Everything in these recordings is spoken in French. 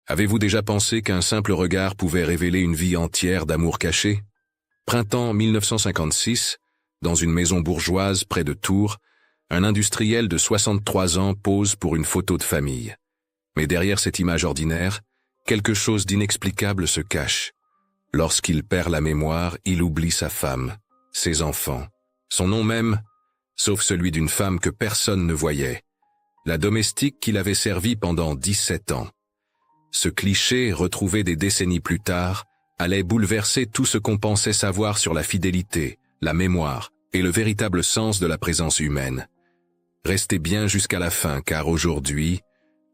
Avez-vous déjà pensé qu'un simple regard pouvait révéler une vie entière d'amour caché? Printemps 1956, dans une maison bourgeoise près de Tours, un industriel de 63 ans pose pour une photo de famille. Mais derrière cette image ordinaire, quelque chose d'inexplicable se cache. Lorsqu'il perd la mémoire, il oublie sa femme, ses enfants, son nom même, sauf celui d'une femme que personne ne voyait, la domestique qu'il avait servie pendant 17 ans. Ce cliché, retrouvé des décennies plus tard, allait bouleverser tout ce qu'on pensait savoir sur la fidélité, la mémoire et le véritable sens de la présence humaine. Restez bien jusqu'à la fin, car aujourd'hui,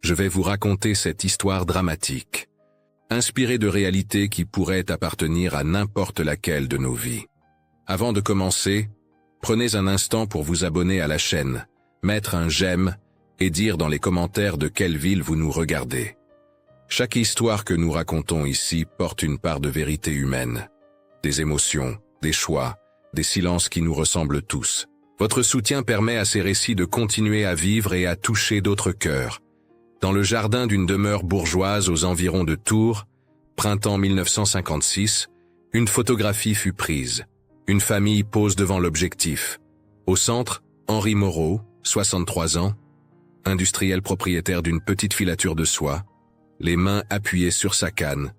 je vais vous raconter cette histoire dramatique, inspirée de réalités qui pourraient appartenir à n'importe laquelle de nos vies. Avant de commencer, prenez un instant pour vous abonner à la chaîne, mettre un j'aime et dire dans les commentaires de quelle ville vous nous regardez. Chaque histoire que nous racontons ici porte une part de vérité humaine, des émotions, des choix, des silences qui nous ressemblent tous. Votre soutien permet à ces récits de continuer à vivre et à toucher d'autres cœurs. Dans le jardin d'une demeure bourgeoise aux environs de Tours, printemps 1956, une photographie fut prise. Une famille pose devant l'objectif. Au centre, Henri Moreau, 63 ans, industriel propriétaire d'une petite filature de soie, les mains appuyées sur sa canne,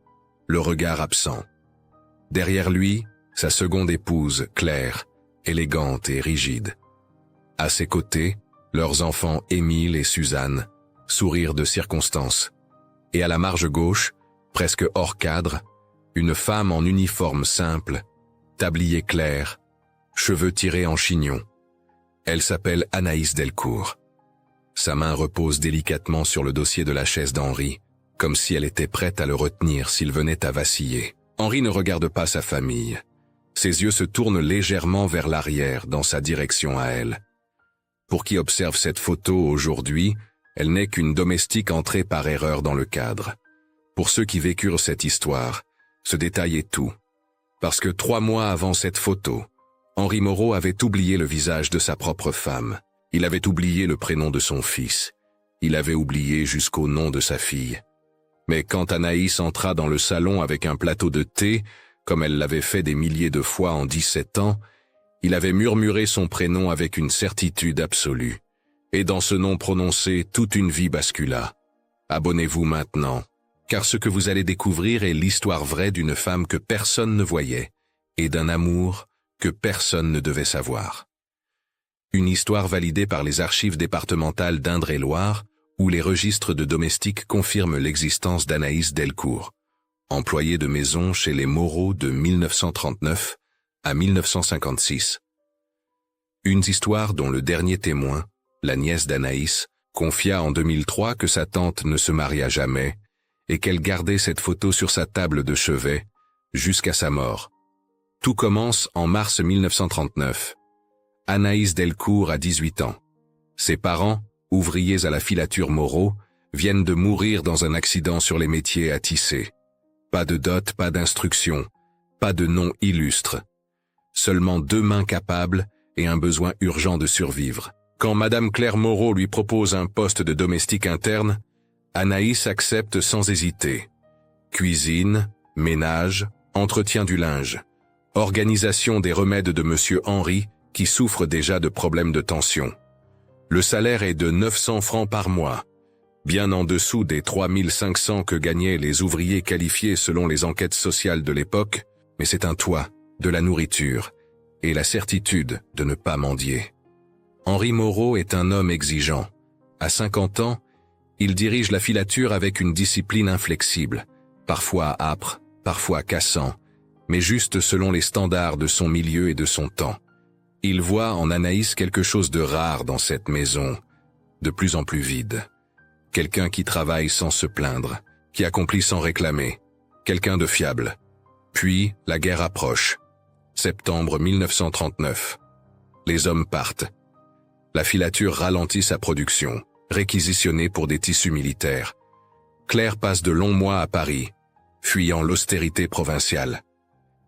le regard absent. Derrière lui, sa seconde épouse, Claire, élégante et rigide. À ses côtés, leurs enfants Émile et Suzanne, sourire de circonstance. Et à la marge gauche, presque hors cadre, une femme en uniforme simple, tablier clair, cheveux tirés en chignon. Elle s'appelle Anaïs Delcourt. Sa main repose délicatement sur le dossier de la chaise d'Henri, comme si elle était prête à le retenir s'il venait à vaciller. Henri ne regarde pas sa famille. Ses yeux se tournent légèrement vers l'arrière, dans sa direction à elle. Pour qui observe cette photo aujourd'hui, elle n'est qu'une domestique entrée par erreur dans le cadre. Pour ceux qui vécurent cette histoire, ce détail est tout. Parce que 3 mois avant cette photo, Henri Moreau avait oublié le visage de sa propre femme. Il avait oublié le prénom de son fils. Il avait oublié jusqu'au nom de sa fille. Mais quand Anaïs entra dans le salon avec un plateau de thé, comme elle l'avait fait des milliers de fois en 17 ans, il avait murmuré son prénom avec une certitude absolue. Et dans ce nom prononcé, toute une vie bascula. Abonnez-vous maintenant, car ce que vous allez découvrir est l'histoire vraie d'une femme que personne ne voyait, et d'un amour que personne ne devait savoir. Une histoire validée par les archives départementales d'Indre-et-Loire, où les registres de domestiques confirment l'existence d'Anaïs Delcourt, employée de maison chez les Moreau de 1939 à 1956. Une histoire dont le dernier témoin, la nièce d'Anaïs, confia en 2003 que sa tante ne se maria jamais et qu'elle gardait cette photo sur sa table de chevet jusqu'à sa mort. Tout commence en mars 1939. Anaïs Delcourt a 18 ans. Ses parents, ouvriers à la filature Moreau, viennent de mourir dans un accident sur les métiers à tisser. Pas de dot, pas d'instruction, pas de nom illustre. Seulement 2 mains capables et un besoin urgent de survivre. Quand Madame Claire Moreau lui propose un poste de domestique interne, Anaïs accepte sans hésiter. Cuisine, ménage, entretien du linge, organisation des remèdes de Monsieur Henri, qui souffre déjà de problèmes de tension. Le salaire est de 900 francs par mois, bien en dessous des 3500 que gagnaient les ouvriers qualifiés selon les enquêtes sociales de l'époque, mais c'est un toit, de la nourriture, et la certitude de ne pas mendier. Henri Moreau est un homme exigeant. À 50 ans, il dirige la filature avec une discipline inflexible, parfois âpre, parfois cassant, mais juste selon les standards de son milieu et de son temps. Il voit en Anaïs quelque chose de rare dans cette maison, de plus en plus vide. Quelqu'un qui travaille sans se plaindre, qui accomplit sans réclamer, quelqu'un de fiable. Puis, la guerre approche. Septembre 1939. Les hommes partent. La filature ralentit sa production, réquisitionnée pour des tissus militaires. Claire passe de longs mois à Paris, fuyant l'austérité provinciale.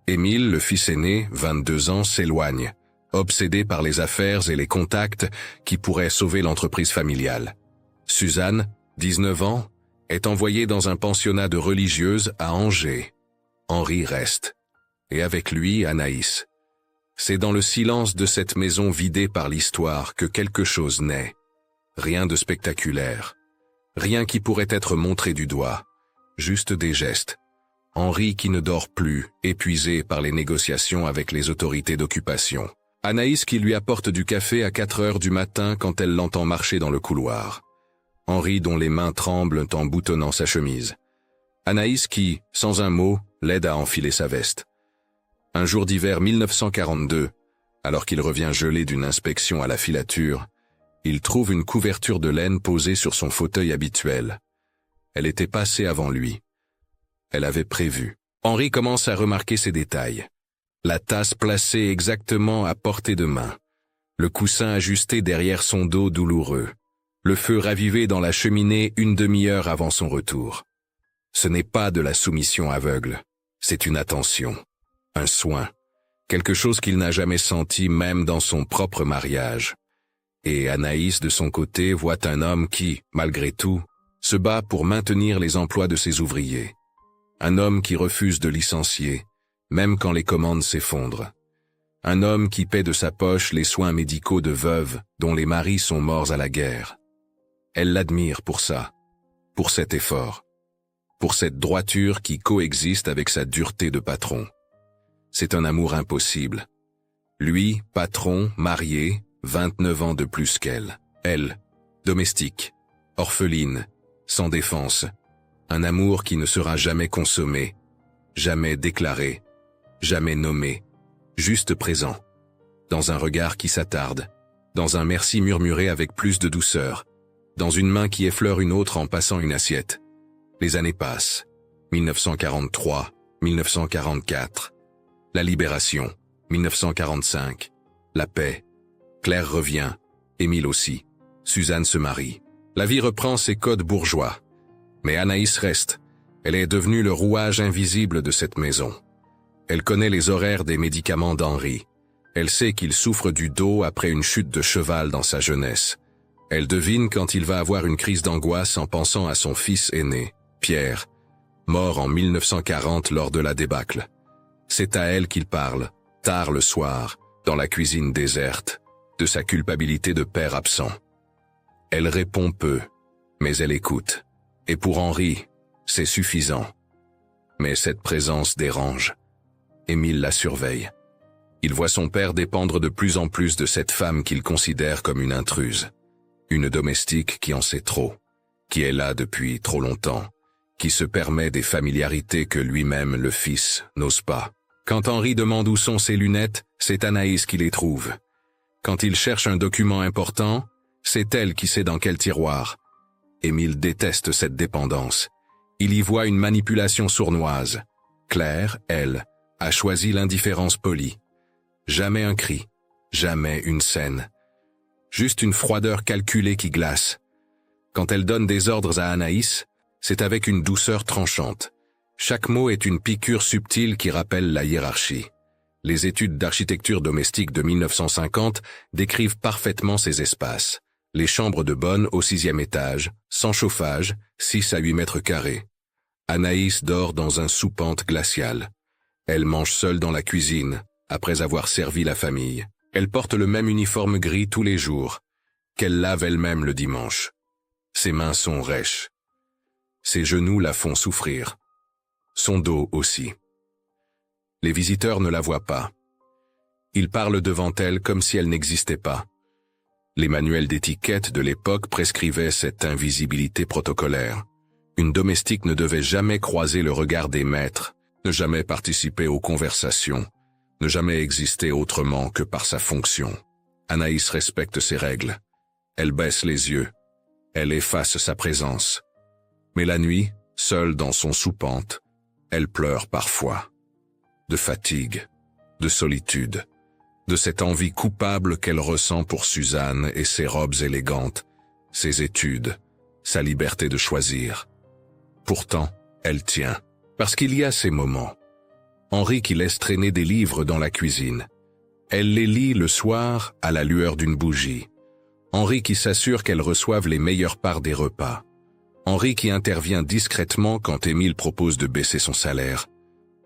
Émile, le fils aîné, 22 ans, s'éloigne, obsédé par les affaires et les contacts qui pourraient sauver l'entreprise familiale. Suzanne, 19 ans, est envoyé dans un pensionnat de religieuses à Angers. Henri reste. Et avec lui, Anaïs. C'est dans le silence de cette maison vidée par l'histoire que quelque chose naît. Rien de spectaculaire. Rien qui pourrait être montré du doigt. Juste des gestes. Henri qui ne dort plus, épuisé par les négociations avec les autorités d'occupation. Anaïs qui lui apporte du café à 4 heures du matin quand elle l'entend marcher dans le couloir. Henri dont les mains tremblent en boutonnant sa chemise. Anaïs qui, sans un mot, l'aide à enfiler sa veste. Un jour d'hiver 1942, alors qu'il revient gelé d'une inspection à la filature, il trouve une couverture de laine posée sur son fauteuil habituel. Elle était passée avant lui. Elle avait prévu. Henri commence à remarquer ces détails. La tasse placée exactement à portée de main. Le coussin ajusté derrière son dos douloureux. Le feu ravivé dans la cheminée une demi-heure avant son retour. Ce n'est pas de la soumission aveugle. C'est une attention. Un soin, quelque chose qu'il n'a jamais senti même dans son propre mariage. Et Anaïs, de son côté, voit un homme qui, malgré tout, se bat pour maintenir les emplois de ses ouvriers. Un homme qui refuse de licencier, même quand les commandes s'effondrent. Un homme qui paie de sa poche les soins médicaux de veuves dont les maris sont morts à la guerre. Elle l'admire pour ça, pour cet effort, pour cette droiture qui coexiste avec sa dureté de patron. C'est un amour impossible. Lui, patron, marié, 29 ans de plus qu'elle. Elle, domestique, orpheline, sans défense. Un amour qui ne sera jamais consommé, jamais déclaré, jamais nommé, juste présent. Dans un regard qui s'attarde, dans un merci murmuré avec plus de douceur, dans une main qui effleure une autre en passant une assiette. Les années passent. 1943, 1944. La libération, 1945. La paix. Claire revient. Émile aussi. Suzanne se marie. La vie reprend ses codes bourgeois. Mais Anaïs reste. Elle est devenue le rouage invisible de cette maison. Elle connaît les horaires des médicaments d'Henri. Elle sait qu'il souffre du dos après une chute de cheval dans sa jeunesse. Elle devine quand il va avoir une crise d'angoisse en pensant à son fils aîné, Pierre, mort en 1940 lors de la débâcle. C'est à elle qu'il parle, tard le soir, dans la cuisine déserte, de sa culpabilité de père absent. Elle répond peu, mais elle écoute. Et pour Henri, c'est suffisant. Mais cette présence dérange. Émile la surveille. Il voit son père dépendre de plus en plus de cette femme qu'il considère comme une intruse. Une domestique qui en sait trop, qui est là depuis trop longtemps, qui se permet des familiarités que lui-même, le fils, n'ose pas. Quand Henri demande où sont ses lunettes, c'est Anaïs qui les trouve. Quand il cherche un document important, c'est elle qui sait dans quel tiroir. Émile déteste cette dépendance. Il y voit une manipulation sournoise. Claire, elle, a choisi l'indifférence polie. Jamais un cri, jamais une scène. Juste une froideur calculée qui glace. Quand elle donne des ordres à Anaïs, c'est avec une douceur tranchante. Chaque mot est une piqûre subtile qui rappelle la hiérarchie. Les études d'architecture domestique de 1950 décrivent parfaitement ces espaces. Les chambres de bonne au 6e étage, sans chauffage, 6 à 8 mètres carrés. Anaïs dort dans un soupente glacial. Elle mange seule dans la cuisine, après avoir servi la famille. Elle porte le même uniforme gris tous les jours, qu'elle lave elle-même le dimanche. Ses mains sont rêches. Ses genoux la font souffrir. Son dos aussi. Les visiteurs ne la voient pas. Ils parlent devant elle comme si elle n'existait pas. Les manuels d'étiquette de l'époque prescrivaient cette invisibilité protocolaire. Une domestique ne devait jamais croiser le regard des maîtres, ne jamais participer aux conversations, ne jamais exister autrement que par sa fonction. Anaïs respecte ses règles. Elle baisse les yeux. Elle efface sa présence. Mais la nuit, seule dans son soupente, elle pleure parfois. De fatigue, de solitude, de cette envie coupable qu'elle ressent pour Suzanne et ses robes élégantes, ses études, sa liberté de choisir. Pourtant, elle tient, parce qu'il y a ces moments. Henri qui laisse traîner des livres dans la cuisine. Elle les lit le soir à la lueur d'une bougie. Henri qui s'assure qu'elles reçoivent les meilleures parts des repas. Henri qui intervient discrètement quand Émile propose de baisser son salaire.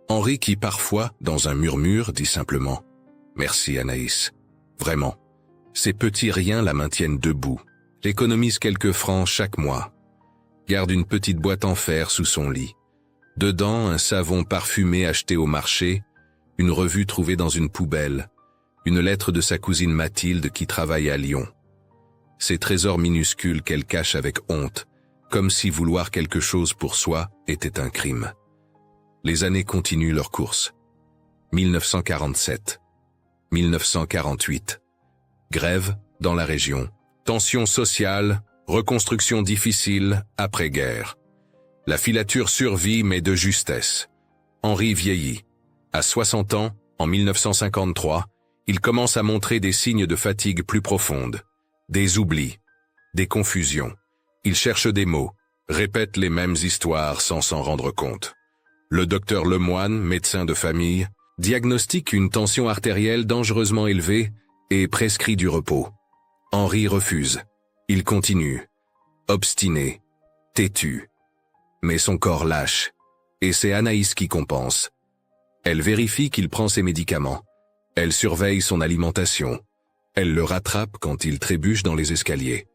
Henri qui parfois, dans un murmure, dit simplement « Merci Anaïs, vraiment ». Ces petits riens la maintiennent debout, l'économise quelques francs chaque mois. Garde une petite boîte en fer sous son lit. Dedans, un savon parfumé acheté au marché, une revue trouvée dans une poubelle, une lettre de sa cousine Mathilde qui travaille à Lyon. Ces trésors minuscules qu'elle cache avec honte, comme si vouloir quelque chose pour soi était un crime. Les années continuent leur course. 1947, 1948. Grève dans la région. Tensions sociales, reconstruction difficile après-guerre. La filature survit mais de justesse. Henri vieillit. À 60 ans, en 1953, il commence à montrer des signes de fatigue plus profonde. Des oublis, des confusions. Il cherche des mots, répète les mêmes histoires sans s'en rendre compte. Le docteur Lemoine, médecin de famille, diagnostique une tension artérielle dangereusement élevée et prescrit du repos. Henri refuse. Il continue, obstiné, têtu. Mais son corps lâche, et c'est Anaïs qui compense. Elle vérifie qu'il prend ses médicaments. Elle surveille son alimentation. Elle le rattrape quand il trébuche dans les escaliers.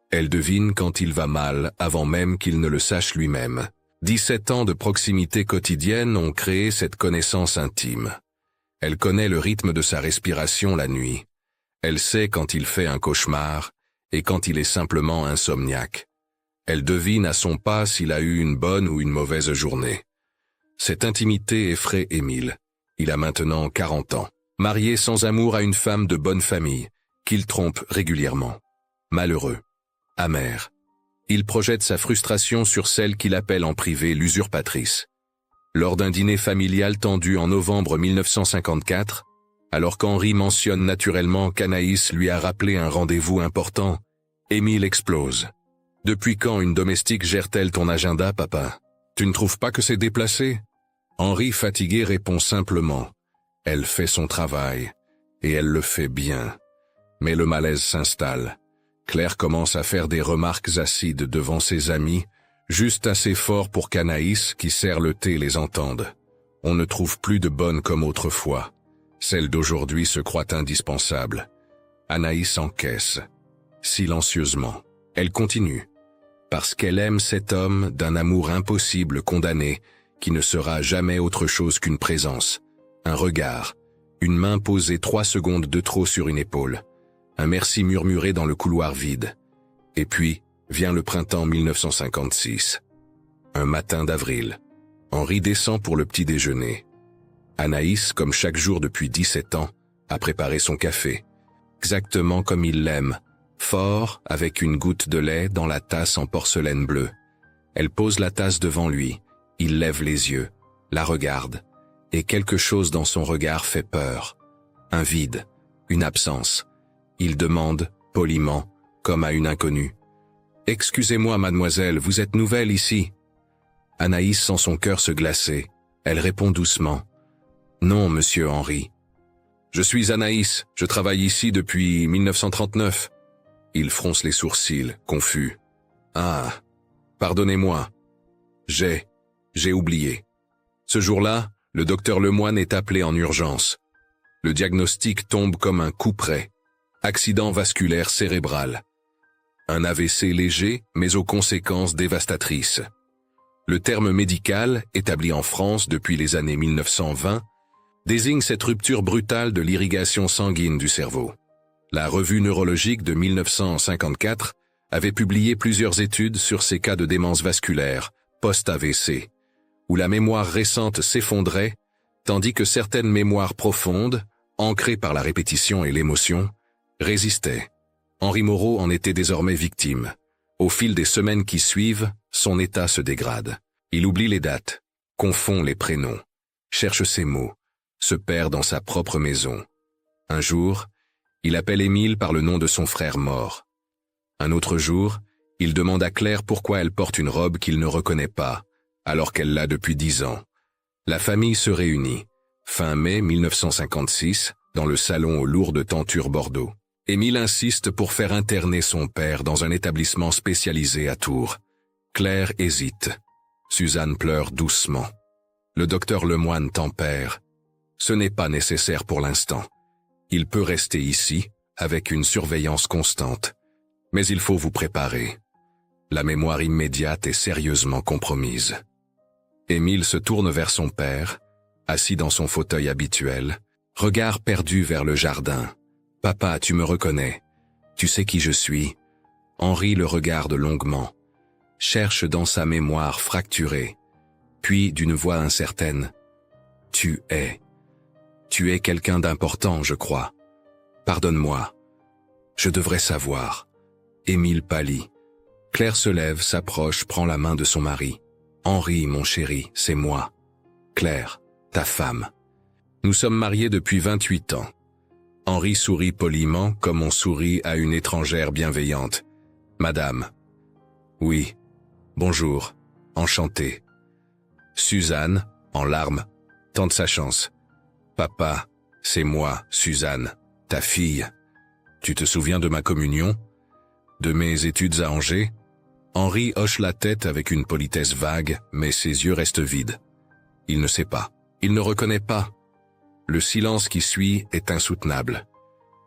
Elle devine quand il va mal avant même qu'il ne le sache lui-même. 17 ans de proximité quotidienne ont créé cette connaissance intime. Elle connaît le rythme de sa respiration la nuit. Elle sait quand il fait un cauchemar et quand il est simplement insomniaque. Elle devine à son pas s'il a eu une bonne ou une mauvaise journée. Cette intimité effraie Émile. Il a maintenant 40 ans. Marié sans amour à une femme de bonne famille, qu'il trompe régulièrement. Malheureux. Amer. Il projette sa frustration sur celle qu'il appelle en privé l'usurpatrice. Lors d'un dîner familial tendu en novembre 1954, alors qu'Henri mentionne naturellement qu'Anaïs lui a rappelé un rendez-vous important, Émile explose. « Depuis quand une domestique gère-t-elle ton agenda, papa? Tu ne trouves pas que c'est déplacé ?» Henri, fatigué, répond simplement « Elle fait son travail, et elle le fait bien. » Mais le malaise s'installe. Claire commence à faire des remarques acides devant ses amis, juste assez fort pour qu'Anaïs, qui sert le thé, les entende. On ne trouve plus de bonnes comme autrefois. Celle d'aujourd'hui se croit indispensable. Anaïs encaisse. Silencieusement. Elle continue. Parce qu'elle aime cet homme d'un amour impossible condamné, qui ne sera jamais autre chose qu'une présence, un regard, une main posée 3 secondes de trop sur une épaule, un merci murmuré dans le couloir vide. Et puis, vient le printemps 1956. Un matin d'avril. Henri descend pour le petit déjeuner. Anaïs, comme chaque jour depuis 17 ans, a préparé son café, exactement comme il l'aime, fort, avec une goutte de lait dans la tasse en porcelaine bleue. Elle pose la tasse devant lui, il lève les yeux, la regarde, et quelque chose dans son regard fait peur. Un vide, une absence. Il demande, poliment, comme à une inconnue. « Excusez-moi, mademoiselle, vous êtes nouvelle ici ?» Anaïs sent son cœur se glacer. Elle répond doucement. « Non, monsieur Henri. »« Je suis Anaïs, je travaille ici depuis 1939. » Il fronce les sourcils, confus. « Ah, pardonnez-moi. J'ai oublié. » Ce jour-là, le docteur Lemoine est appelé en urgence. Le diagnostic tombe comme un coup près. Accident vasculaire cérébral. Un AVC léger, mais aux conséquences dévastatrices. Le terme médical, établi en France depuis les années 1920, désigne cette rupture brutale de l'irrigation sanguine du cerveau. La revue neurologique de 1954 avait publié plusieurs études sur ces cas de démence vasculaire, post-AVC, où la mémoire récente s'effondrait, tandis que certaines mémoires profondes, ancrées par la répétition et l'émotion, résistaient. Henri Moreau en était désormais victime. Au fil des semaines qui suivent, son état se dégrade. Il oublie les dates, confond les prénoms, cherche ses mots, se perd dans sa propre maison. Un jour, il appelle Émile par le nom de son frère mort. Un autre jour, il demande à Claire pourquoi elle porte une robe qu'il ne reconnaît pas, alors qu'elle l'a depuis 10 ans. La famille se réunit, fin mai 1956, dans le salon aux lourdes tentures Bordeaux. Émile insiste pour faire interner son père dans un établissement spécialisé à Tours. Claire hésite. Suzanne pleure doucement. Le docteur Lemoine tempère. Ce n'est pas nécessaire pour l'instant. Il peut rester ici, avec une surveillance constante. Mais il faut vous préparer. La mémoire immédiate est sérieusement compromise. Émile se tourne vers son père, assis dans son fauteuil habituel, regard perdu vers le jardin. « Papa, tu me reconnais. Tu sais qui je suis ?» Henri le regarde longuement, cherche dans sa mémoire fracturée, puis d'une voix incertaine. « Tu es quelqu'un d'important, je crois. Pardonne-moi. Je devrais savoir. » Émile pâlit. Claire se lève, s'approche, prend la main de son mari. « Henri, mon chéri, c'est moi. Claire, ta femme. Nous sommes mariés depuis 28 ans. » Henri sourit poliment comme on sourit à une étrangère bienveillante. « Madame. »« Oui. Bonjour. Enchanté. » Suzanne, en larmes, tente sa chance. « Papa, c'est moi, Suzanne, ta fille. Tu te souviens de ma communion? De mes études à Angers ?» Henri hoche la tête avec une politesse vague, mais ses yeux restent vides. Il ne sait pas. Il ne reconnaît pas. Le silence qui suit est insoutenable.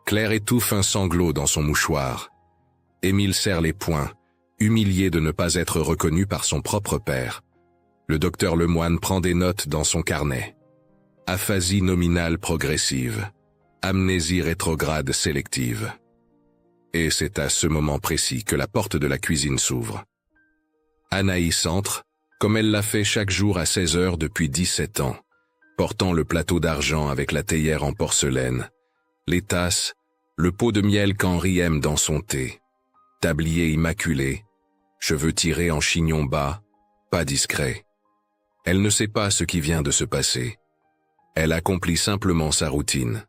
Claire étouffe un sanglot dans son mouchoir. Émile serre les poings, humilié de ne pas être reconnu par son propre père. Le docteur Lemoine prend des notes dans son carnet. Aphasie nominale progressive. Amnésie rétrograde sélective. Et c'est à ce moment précis que la porte de la cuisine s'ouvre. Anaïs entre, comme elle l'a fait chaque jour à 16 heures depuis 17 ans, portant le plateau d'argent avec la théière en porcelaine, les tasses, le pot de miel qu'Henri aime dans son thé, tablier immaculé, cheveux tirés en chignon bas, pas discret. Elle ne sait pas ce qui vient de se passer. Elle accomplit simplement sa routine.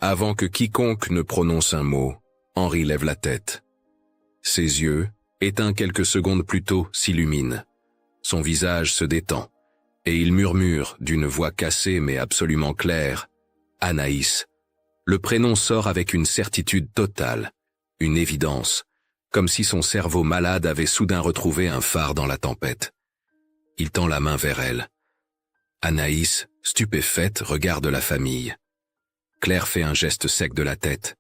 Avant que quiconque ne prononce un mot, Henri lève la tête. Ses yeux, éteints quelques secondes plus tôt, s'illuminent. Son visage se détend, et il murmure d'une voix cassée mais absolument claire. « Anaïs ». Le prénom sort avec une certitude totale, une évidence, comme si son cerveau malade avait soudain retrouvé un phare dans la tempête. Il tend la main vers elle. Anaïs, stupéfaite, regarde la famille. Claire fait un geste sec de la tête.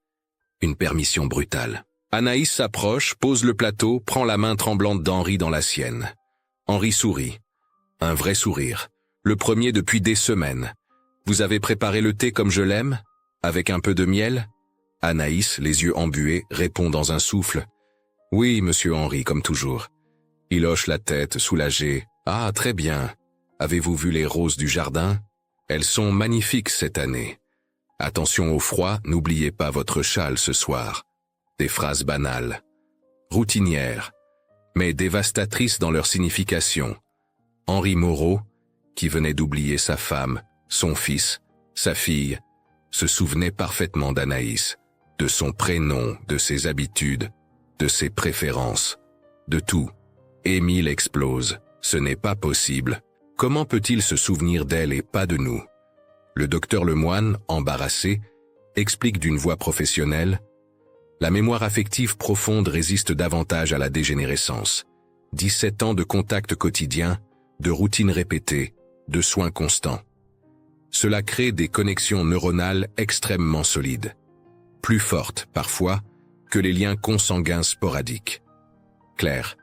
Une permission brutale. Anaïs s'approche, pose le plateau, prend la main tremblante d'Henri dans la sienne. Henri sourit. Un vrai sourire. Le premier depuis des semaines. « Vous avez préparé le thé comme je l'aime? Avec un peu de miel ?» Anaïs, les yeux embués, répond dans un souffle. « Oui, monsieur Henri, comme toujours. » Il hoche la tête, soulagé. « Ah, très bien. Avez-vous vu les roses du jardin? Elles sont magnifiques cette année. Attention au froid, n'oubliez pas votre châle ce soir. » Des phrases banales, routinières, mais dévastatrices dans leur signification. Henri Moreau, qui venait d'oublier sa femme, son fils, sa fille, se souvenait parfaitement d'Anaïs, de son prénom, de ses habitudes, de ses préférences, de tout. Émile explose. Ce n'est pas possible. Comment peut-il se souvenir d'elle et pas de nous? Le docteur Lemoine, embarrassé, explique d'une voix professionnelle. La mémoire affective profonde résiste davantage à la dégénérescence. 17 ans de contact quotidien, de routine répétée, de soins constants. Cela crée des connexions neuronales extrêmement solides. Plus fortes, parfois, que les liens consanguins sporadiques. Claire,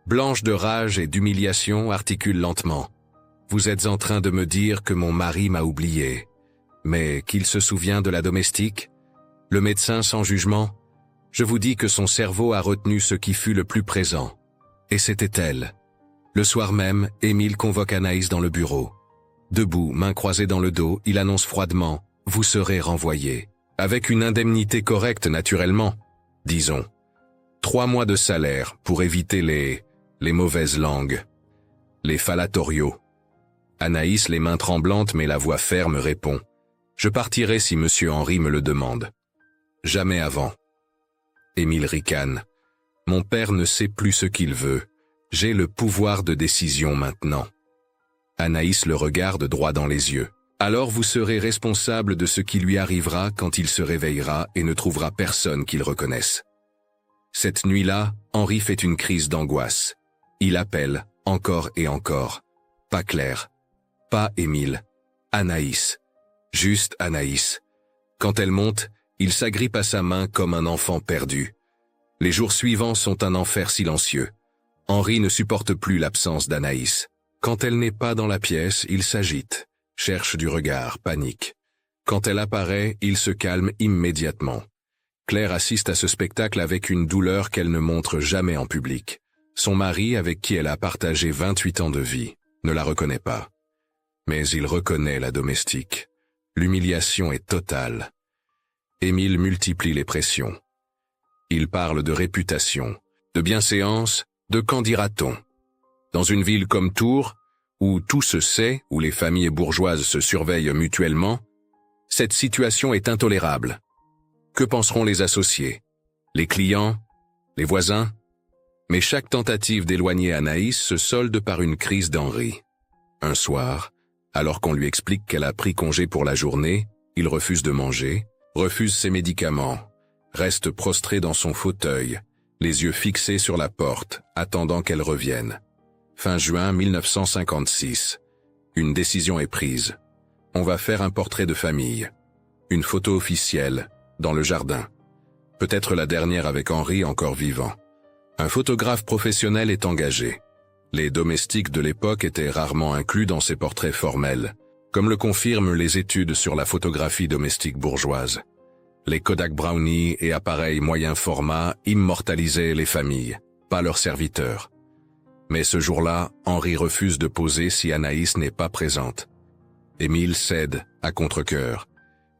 blanche de rage et d'humiliation, articule lentement. Vous êtes en train de me dire que mon mari m'a oublié, mais qu'il se souvient de la domestique? Le médecin sans jugement? Je vous dis que son cerveau a retenu ce qui fut le plus présent. Et c'était elle. Le soir même, Émile convoque Anaïs dans le bureau. Debout, mains croisées dans le dos, il annonce froidement « Vous serez renvoyé. Avec une indemnité correcte, naturellement. Disons. 3 mois de salaire pour éviter les mauvaises langues. Les falatoriaux. » Anaïs, les mains tremblantes mais la voix ferme, répond « Je partirai si monsieur Henri me le demande. Jamais avant. » Émile ricane. « Mon père ne sait plus ce qu'il veut. J'ai le pouvoir de décision maintenant. » Anaïs le regarde droit dans les yeux. « Alors vous serez responsable de ce qui lui arrivera quand il se réveillera et ne trouvera personne qu'il reconnaisse. » Cette nuit-là, Henri fait une crise d'angoisse. Il appelle, encore et encore. Pas Claire. Pas Émile. Anaïs. Juste Anaïs. Quand elle monte, il s'agrippe à sa main comme un enfant perdu. Les jours suivants sont un enfer silencieux. Henri ne supporte plus l'absence d'Anaïs. Quand elle n'est pas dans la pièce, il s'agite, cherche du regard, panique. Quand elle apparaît, il se calme immédiatement. Claire assiste à ce spectacle avec une douleur qu'elle ne montre jamais en public. Son mari, avec qui elle a partagé 28 ans de vie, ne la reconnaît pas. Mais il reconnaît la domestique. L'humiliation est totale. Émile multiplie les pressions. Il parle de réputation, de bienséance, de qu'en dira-t-on. Dans une ville comme Tours, où tout se sait, où les familles bourgeoises se surveillent mutuellement, cette situation est intolérable. Que penseront les associés, les clients, les voisins? Mais chaque tentative d'éloigner Anaïs se solde par une crise d'Henri. Un soir, alors qu'on lui explique qu'elle a pris congé pour la journée, il refuse de manger, refuse ses médicaments, reste prostré dans son fauteuil, les yeux fixés sur la porte, attendant qu'elle revienne. Fin juin 1956. Une décision est prise. On va faire un portrait de famille. Une photo officielle, dans le jardin. Peut-être la dernière avec Henri encore vivant. Un photographe professionnel est engagé. Les domestiques de l'époque étaient rarement inclus dans ces portraits formels, comme le confirment les études sur la photographie domestique bourgeoise. Les Kodak Brownie et appareils moyen format immortalisaient les familles, pas leurs serviteurs. Mais ce jour-là, Henri refuse de poser si Anaïs n'est pas présente. Émile cède, à contre-cœur,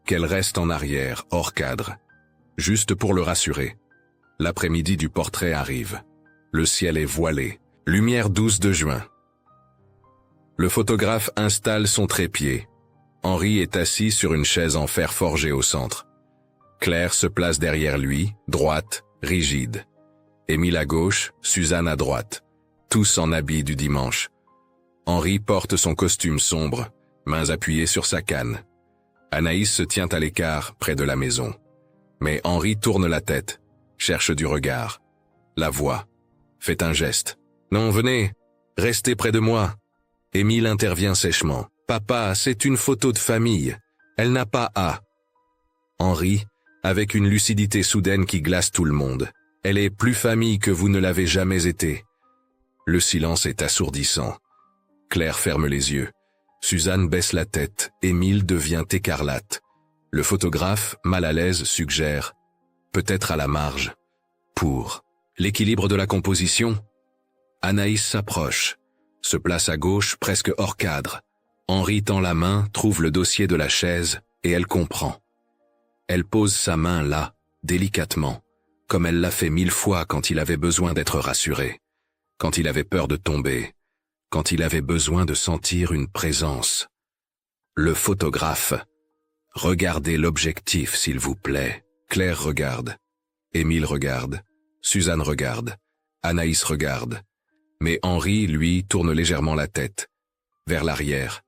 qu'elle reste en arrière, hors cadre, juste pour le rassurer. L'après-midi du portrait arrive. Le ciel est voilé, lumière douce de juin. Le photographe installe son trépied. Henri est assis sur une chaise en fer forgé au centre. Claire se place derrière lui, droite, rigide. Émile à gauche, Suzanne à droite, tous en habit du dimanche. Henri porte son costume sombre, mains appuyées sur sa canne. Anaïs se tient à l'écart, près de la maison. Mais Henri tourne la tête, cherche du regard. La voit, fait un geste. « Non, venez, restez près de moi. » Émile intervient sèchement. « Papa, c'est une photo de famille. Elle n'a pas à. » Henri, avec une lucidité soudaine qui glace tout le monde. « Elle est plus famille que vous ne l'avez jamais été. » Le silence est assourdissant. Claire ferme les yeux. Suzanne baisse la tête. Émile devient écarlate. Le photographe, mal à l'aise, suggère « peut-être à la marge. » Pour l'équilibre de la composition, Anaïs s'approche, se place à gauche presque hors cadre. Henri tend la main, trouve le dossier de la chaise et elle comprend. Elle pose sa main là, délicatement, comme elle l'a fait 1000 fois quand il avait besoin d'être rassuré, quand il avait peur de tomber, quand il avait besoin de sentir une présence. Le photographe. Regardez l'objectif, s'il vous plaît. Claire regarde. Émile regarde. Suzanne regarde. Anaïs regarde. Mais Henri, lui, tourne légèrement la tête. Vers l'arrière.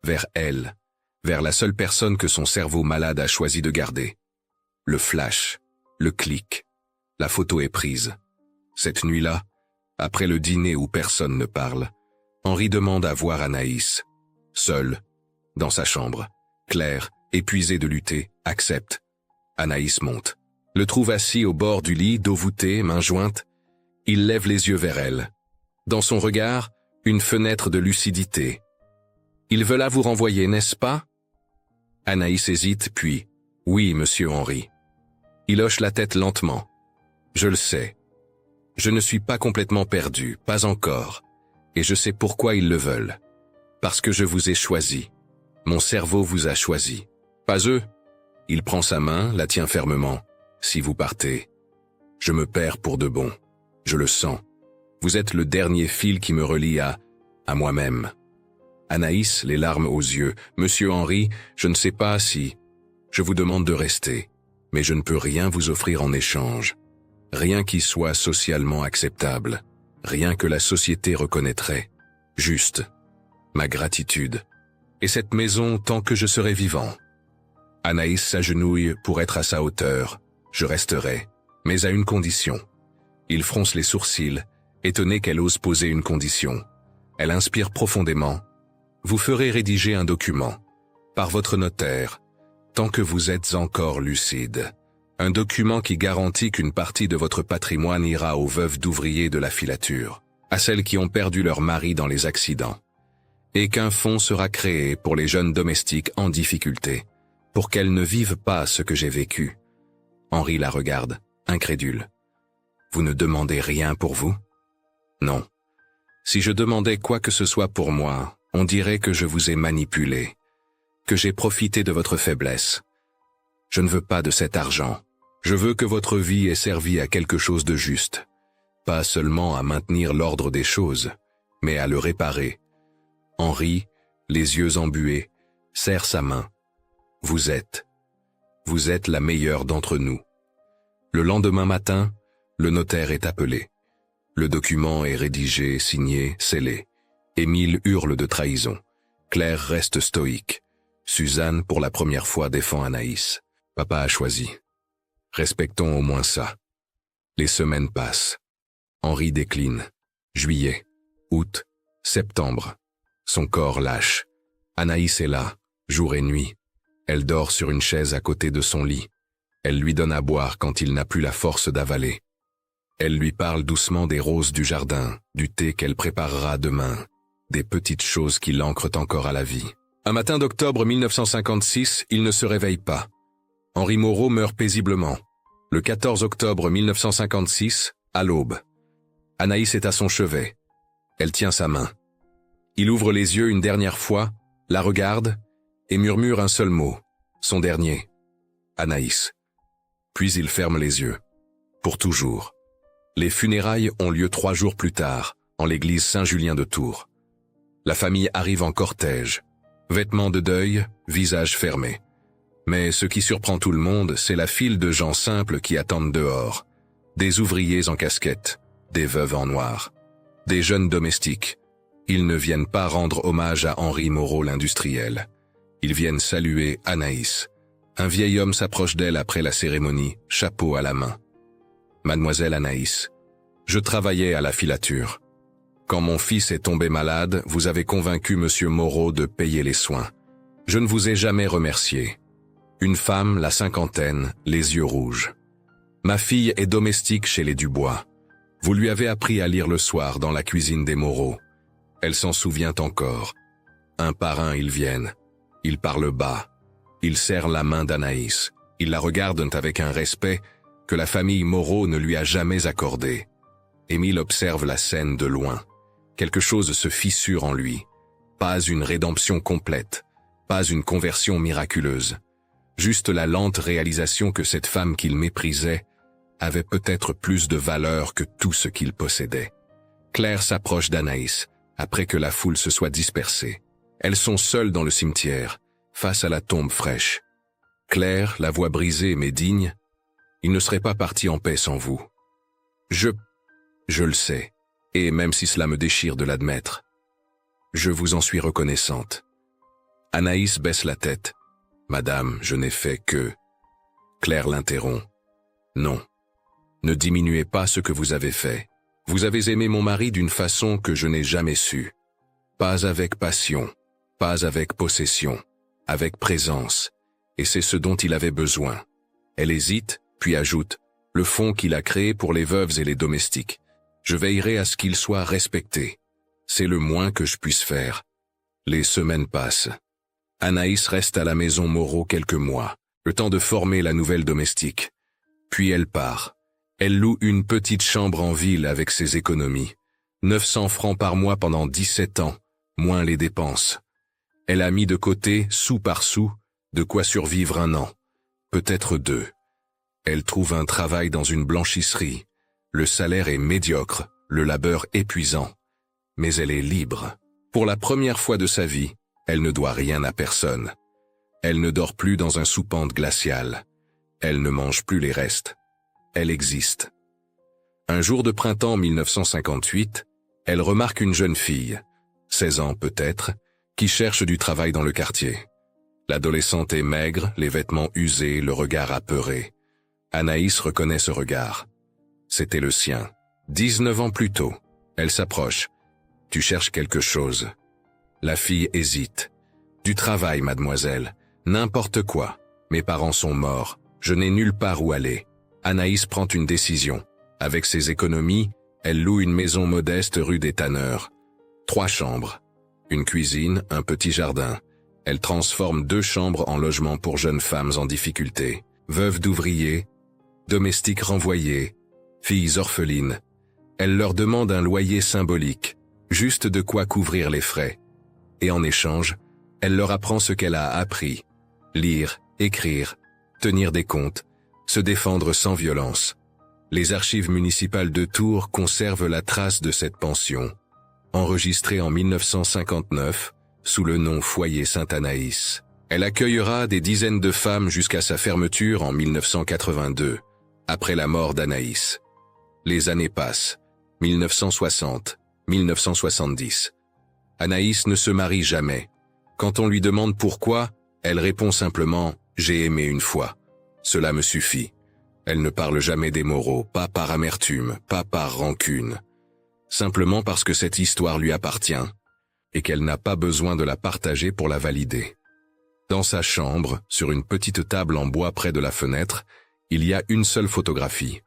Vers elle. Vers la seule personne que son cerveau malade a choisi de garder. Le flash. Le clic. La photo est prise. Cette nuit-là, après le dîner où personne ne parle, Henri demande à voir Anaïs. Seule. Dans sa chambre. Claire, épuisée de lutter, accepte. Anaïs monte. Le trouve assis au bord du lit, dos voûté, mains jointes. Il lève les yeux vers elle. Dans son regard, une fenêtre de lucidité. Il veut là vous renvoyer, n'est-ce pas? Anaïs hésite, puis « Oui, monsieur Henri. » Il hoche la tête lentement. « Je le sais. Je ne suis pas complètement perdu, pas encore. Et je sais pourquoi ils le veulent. Parce que je vous ai choisi. Mon cerveau vous a choisi. Pas eux. » Il prend sa main, la tient fermement. « Si vous partez, je me perds pour de bon. Je le sens. Vous êtes le dernier fil qui me relie à moi-même. » Anaïs, les larmes aux yeux. « Monsieur Henri, je ne sais pas si... Je vous demande de rester, mais je ne peux rien vous offrir en échange. Rien qui soit socialement acceptable. Rien que la société reconnaîtrait. Juste. Ma gratitude. Et cette maison tant que je serai vivant. » Anaïs s'agenouille pour être à sa hauteur. « Je resterai, mais à une condition. » Il fronce les sourcils. étonné qu'elle ose poser une condition. Elle inspire profondément. Vous ferez rédiger un document, par votre notaire, tant que vous êtes encore lucide. Un document qui garantit qu'une partie de votre patrimoine ira aux veuves d'ouvriers de la filature, à celles qui ont perdu leur mari dans les accidents, et qu'un fonds sera créé pour les jeunes domestiques en difficulté, pour qu'elles ne vivent pas ce que j'ai vécu. Henri la regarde, incrédule. Vous ne demandez rien pour vous? Non. Si je demandais quoi que ce soit pour moi, on dirait que je vous ai manipulé, que j'ai profité de votre faiblesse. Je ne veux pas de cet argent. Je veux que votre vie ait servi à quelque chose de juste, pas seulement à maintenir l'ordre des choses, mais à le réparer. Henri, les yeux embués, serre sa main. Vous êtes la meilleure d'entre nous. Le lendemain matin, le notaire est appelé. Le document est rédigé, signé, scellé. Émile hurle de trahison. Claire reste stoïque. Suzanne, pour la première fois, défend Anaïs. Papa a choisi. Respectons au moins ça. Les semaines passent. Henri décline. Juillet, août, septembre. Son corps lâche. Anaïs est là, jour et nuit. Elle dort sur une chaise à côté de son lit. Elle lui donne à boire quand il n'a plus la force d'avaler. Elle lui parle doucement des roses du jardin, du thé qu'elle préparera demain, des petites choses qui l'ancrent encore à la vie. Un matin d'octobre 1956, il ne se réveille pas. Henri Moreau meurt paisiblement. Le 14 octobre 1956, à l'aube. Anaïs est à son chevet. Elle tient sa main. Il ouvre les yeux une dernière fois, la regarde et murmure un seul mot, son dernier. Anaïs. Puis il ferme les yeux. Pour toujours. Les funérailles ont lieu 3 jours plus tard, en l'église Saint-Julien de Tours. La famille arrive en cortège. Vêtements de deuil, visage fermé. Mais ce qui surprend tout le monde, c'est la file de gens simples qui attendent dehors. Des ouvriers en casquette, des veuves en noir, des jeunes domestiques. Ils ne viennent pas rendre hommage à Henri Moreau l'industriel. Ils viennent saluer Anaïs. Un vieil homme s'approche d'elle après la cérémonie, chapeau à la main. Mademoiselle Anaïs, je travaillais à la filature. Quand mon fils est tombé malade, vous avez convaincu monsieur Moreau de payer les soins. Je ne vous ai jamais remercié. Une femme, la cinquantaine, les yeux rouges. Ma fille est domestique chez les Dubois. Vous lui avez appris à lire le soir dans la cuisine des Moreau. Elle s'en souvient encore. Un par un, ils viennent. Ils parlent bas. Ils serrent la main d'Anaïs. Ils la regardent avec un respect que la famille Moreau ne lui a jamais accordé. Émile observe la scène de loin. Quelque chose se fissure en lui. Pas une rédemption complète. Pas une conversion miraculeuse. Juste la lente réalisation que cette femme qu'il méprisait avait peut-être plus de valeur que tout ce qu'il possédait. Claire s'approche d'Anaïs, après que la foule se soit dispersée. Elles sont seules dans le cimetière, face à la tombe fraîche. Claire, la voix brisée mais digne, il ne serait pas parti en paix sans vous. Je le sais, et même si cela me déchire de l'admettre, je vous en suis reconnaissante. Anaïs baisse la tête. Madame, je n'ai fait que... Claire l'interrompt. Non. Ne diminuez pas ce que vous avez fait. Vous avez aimé mon mari d'une façon que je n'ai jamais su. Pas avec passion, pas avec possession, avec présence. Et c'est ce dont il avait besoin. Elle hésite, puis ajoute, le fonds qu'il a créé pour les veuves et les domestiques. Je veillerai à ce qu'il soit respecté. C'est le moins que je puisse faire. Les semaines passent. Anaïs reste à la maison Moreau quelques mois, le temps de former la nouvelle domestique. Puis elle part. Elle loue une petite chambre en ville avec ses économies. 900 francs par mois pendant 17 ans, moins les dépenses. Elle a mis de côté, sou par sou, de quoi survivre 1 an, peut-être 2. Elle trouve un travail dans une blanchisserie. Le salaire est médiocre, le labeur épuisant. Mais elle est libre. Pour la première fois de sa vie, elle ne doit rien à personne. Elle ne dort plus dans un soupente glacial. Elle ne mange plus les restes. Elle existe. Un jour de printemps 1958, elle remarque une jeune fille, 16 ans peut-être, qui cherche du travail dans le quartier. L'adolescente est maigre, les vêtements usés, le regard apeuré. Anaïs reconnaît ce regard. C'était le sien. 19 ans plus tôt, Elle s'approche. Tu cherches quelque chose. La fille hésite. Du travail, mademoiselle. N'importe quoi. Mes parents sont morts. Je n'ai nulle part où aller. Anaïs prend une décision. Avec ses économies, elle loue une maison modeste rue des Tanneurs. 3 chambres. Une cuisine, un petit jardin. Elle transforme 2 chambres en logement pour jeunes femmes en difficulté. Veuves d'ouvriers, domestiques renvoyés, filles orphelines. Elle leur demande un loyer symbolique, juste de quoi couvrir les frais. Et en échange, elle leur apprend ce qu'elle a appris. Lire, écrire, tenir des comptes, se défendre sans violence. Les archives municipales de Tours conservent la trace de cette pension. Enregistrée en 1959, sous le nom Foyer Sainte-Anaïs. Elle accueillera des dizaines de femmes jusqu'à sa fermeture en 1982, après la mort d'Anaïs. Les années passent. 1960, 1970. Anaïs ne se marie jamais. Quand on lui demande pourquoi, elle répond simplement « J'ai aimé une fois. Cela me suffit ». Elle ne parle jamais des moraux, pas par amertume, pas par rancune. Simplement parce que cette histoire lui appartient et qu'elle n'a pas besoin de la partager pour la valider. Dans sa chambre, sur une petite table en bois près de la fenêtre, il y a une seule photographie.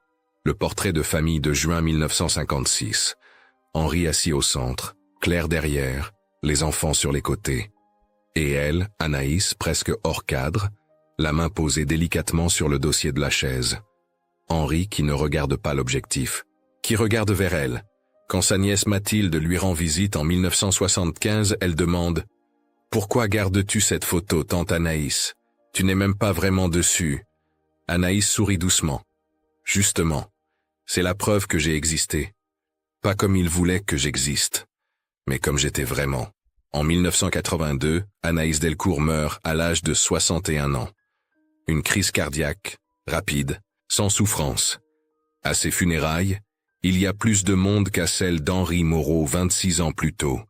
Le portrait de famille de juin 1956. Henri assis au centre, Claire derrière, les enfants sur les côtés. Et elle, Anaïs, presque hors cadre, la main posée délicatement sur le dossier de la chaise. Henri qui ne regarde pas l'objectif, qui regarde vers elle. Quand sa nièce Mathilde lui rend visite en 1975, elle demande « Pourquoi gardes-tu cette photo, tante Anaïs? Tu n'es même pas vraiment dessus. » Anaïs sourit doucement. « Justement, c'est la preuve que j'ai existé. Pas comme il voulait que j'existe, mais comme j'étais vraiment. » En 1982, Anaïs Delcourt meurt à l'âge de 61 ans. Une crise cardiaque, rapide, sans souffrance. À ses funérailles, il y a plus de monde qu'à celle d'Henri Moreau 26 ans plus tôt.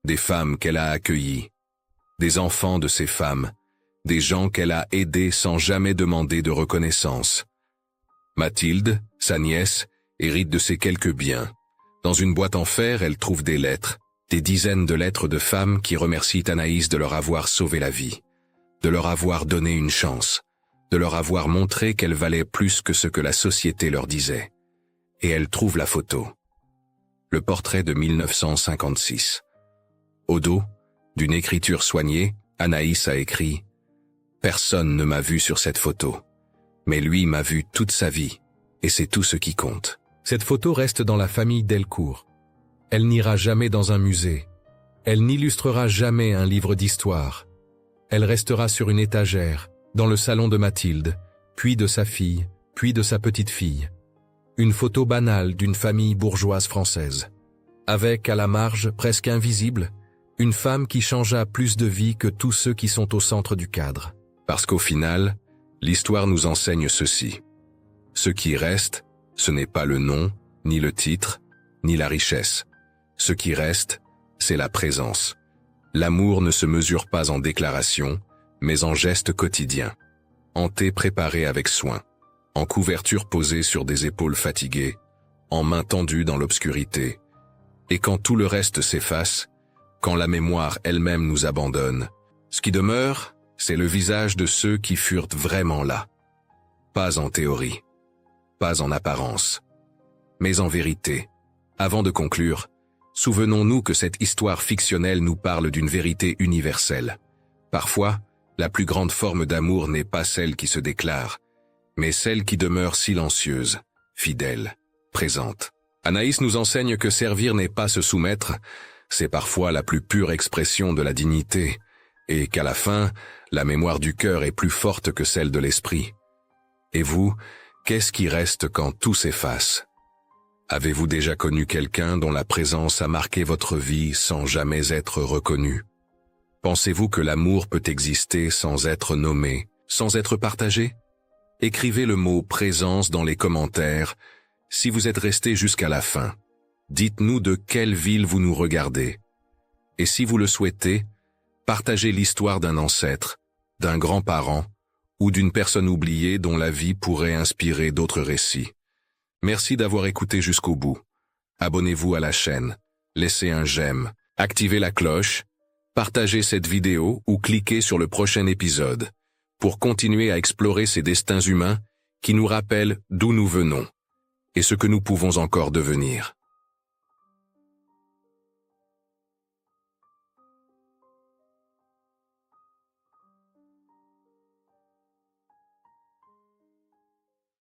Des femmes qu'elle a accueillies, des enfants de ces femmes, des gens qu'elle a aidés sans jamais demander de reconnaissance. Mathilde, sa nièce, hérite de ses quelques biens. Dans une boîte en fer, elle trouve des lettres. Des dizaines de lettres de femmes qui remercient Anaïs de leur avoir sauvé la vie, de leur avoir donné une chance, de leur avoir montré qu'elle valait plus que ce que la société leur disait. Et elle trouve la photo. Le portrait de 1956. Au dos, d'une écriture soignée, Anaïs a écrit « Personne ne m'a vu sur cette photo, mais lui m'a vu toute sa vie, et c'est tout ce qui compte. » Cette photo reste dans la famille Delcourt. Elle n'ira jamais dans un musée. Elle n'illustrera jamais un livre d'histoire. Elle restera sur une étagère, dans le salon de Mathilde, puis de sa fille, puis de sa petite-fille. Une photo banale d'une famille bourgeoise française. Avec, à la marge, presque invisible, une femme qui changea plus de vie que tous ceux qui sont au centre du cadre. Parce qu'au final, l'histoire nous enseigne ceci. Ce qui reste, ce n'est pas le nom, ni le titre, ni la richesse. Ce qui reste, c'est la présence. L'amour ne se mesure pas en déclarations, mais en gestes quotidiens. En thé préparé avec soin, en couverture posée sur des épaules fatiguées, en mains tendues dans l'obscurité. Et quand tout le reste s'efface, quand la mémoire elle-même nous abandonne, ce qui demeure, c'est le visage de ceux qui furent vraiment là. Pas en théorie, pas en apparence, mais en vérité. Avant de conclure, souvenons-nous que cette histoire fictionnelle nous parle d'une vérité universelle. Parfois, la plus grande forme d'amour n'est pas celle qui se déclare, mais celle qui demeure silencieuse, fidèle, présente. Anaïs nous enseigne que servir n'est pas se soumettre, c'est parfois la plus pure expression de la dignité, et qu'à la fin, la mémoire du cœur est plus forte que celle de l'esprit. Et vous, qu'est-ce qui reste quand tout s'efface ? Avez-vous déjà connu quelqu'un dont la présence a marqué votre vie sans jamais être reconnu? Pensez-vous que l'amour peut exister sans être nommé, sans être partagé? Écrivez le mot « présence » dans les commentaires si vous êtes resté jusqu'à la fin. Dites-nous de quelle ville vous nous regardez. Et si vous le souhaitez, partagez l'histoire d'un ancêtre, d'un grand-parent ou d'une personne oubliée dont la vie pourrait inspirer d'autres récits. Merci d'avoir écouté jusqu'au bout. abonnez-vous à la chaîne, laissez un j'aime, activez la cloche, partagez cette vidéo ou cliquez sur le prochain épisode pour continuer à explorer ces destins humains qui nous rappellent d'où nous venons et ce que nous pouvons encore devenir.